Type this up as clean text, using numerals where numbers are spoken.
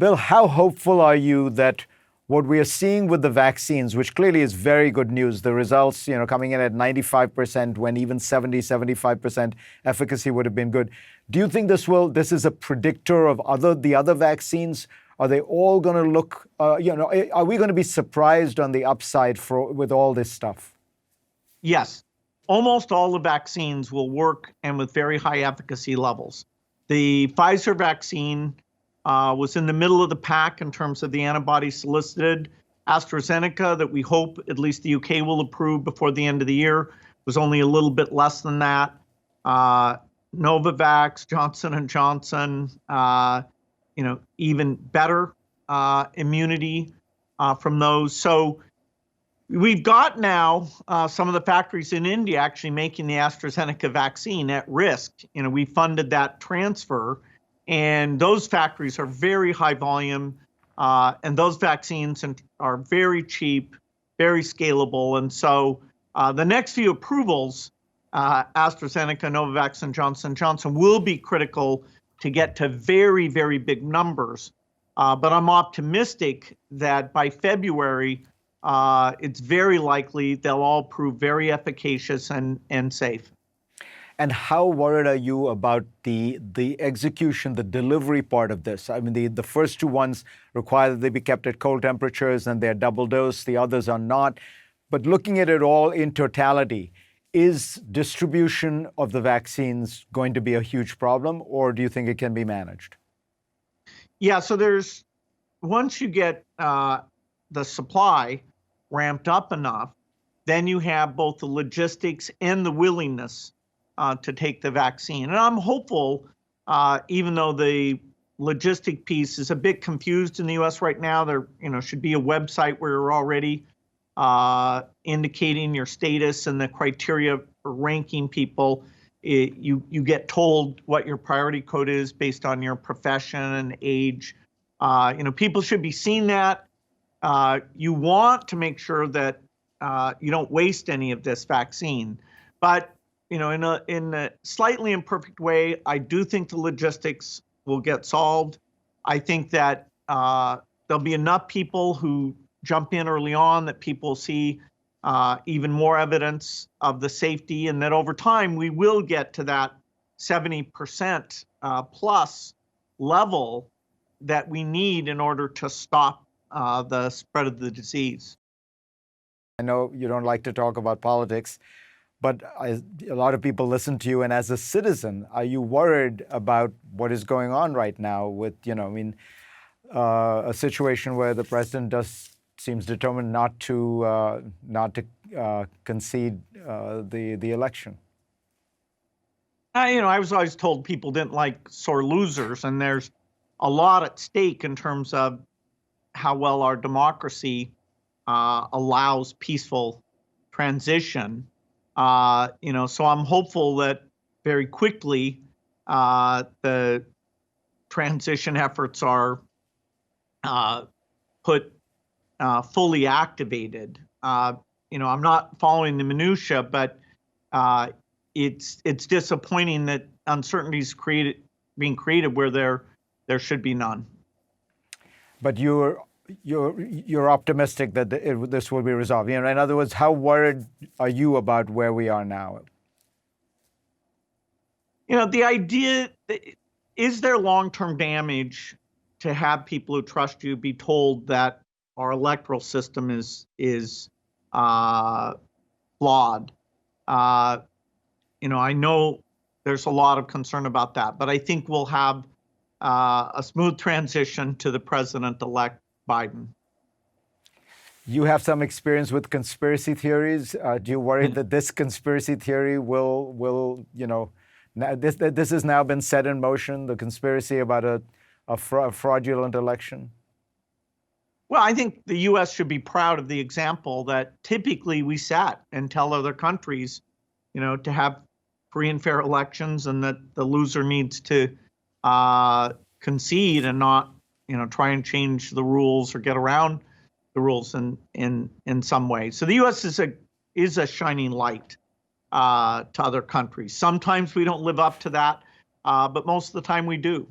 Bill, how hopeful are you that what we are seeing with the vaccines, which clearly is very good news, the results, coming in at 95% when even 70-75% efficacy would have been good. Do you think this is a predictor of the other vaccines? Are they all going to look, are we going to be surprised on the upside with all this stuff? Yes. Almost all the vaccines will work and with very high efficacy levels. The Pfizer vaccine was in the middle of the pack in terms of the antibodies solicited. AstraZeneca, that we hope at least the UK will approve before the end of the year, was only a little bit less than that. Novavax, Johnson & Johnson, even better immunity from those. So we've got now some of the factories in India actually making the AstraZeneca vaccine at risk. We funded that transfer, and those factories are very high volume, and those vaccines are very cheap, very scalable. And so the next few approvals, AstraZeneca, Novavax, and Johnson & Johnson, will be critical to get to very, very big numbers. But I'm optimistic that by February, it's very likely they'll all prove very efficacious and safe. And how worried are you about the execution, the delivery part of this? I mean, the first two ones require that they be kept at cold temperatures and they're double dose. The others are not. But looking at it all in totality, is distribution of the vaccines going to be a huge problem, or do you think it can be managed? Yeah, so once you get the supply ramped up enough, then you have both the logistics and the willingness to take the vaccine. And I'm hopeful, even though the logistic piece is a bit confused in the US right now, there should be a website where you're already indicating your status and the criteria for ranking people. You get told what your priority code is based on your profession and age. People should be seeing that. You want to make sure that you don't waste any of this vaccine. But in a slightly imperfect way, I do think the logistics will get solved. I think that there'll be enough people who jump in early on that people see even more evidence of the safety, and that over time we will get to that 70% plus level that we need in order to stop the spread of the disease. I know you don't like to talk about politics, but a lot of people listen to you. And as a citizen, are you worried about what is going on right now with, a situation where the president seems determined not to concede the election? I was always told people didn't like sore losers, and there's a lot at stake in terms of how well our democracy allows peaceful transition. So I'm hopeful that very quickly the transition efforts are put fully activated. I'm not following the minutia, but it's disappointing that uncertainties being created where there should be none. But you're optimistic that this will be resolved. In other words, how worried are you about where we are now? The idea, is there long-term damage to have people who trust you be told that our electoral system is flawed? I know there's a lot of concern about that, but I think we'll have a smooth transition to the president-elect Biden. You have some experience with conspiracy theories. Do you worry that this conspiracy theory will this has now been set in motion, the conspiracy about a fraudulent election? Well, I think the U.S. should be proud of the example that typically we set and tell other countries, to have free and fair elections, and that the loser needs to concede and not, try and change the rules or get around the rules in some way. So the U.S. is a shining light to other countries. Sometimes we don't live up to that, but most of the time we do.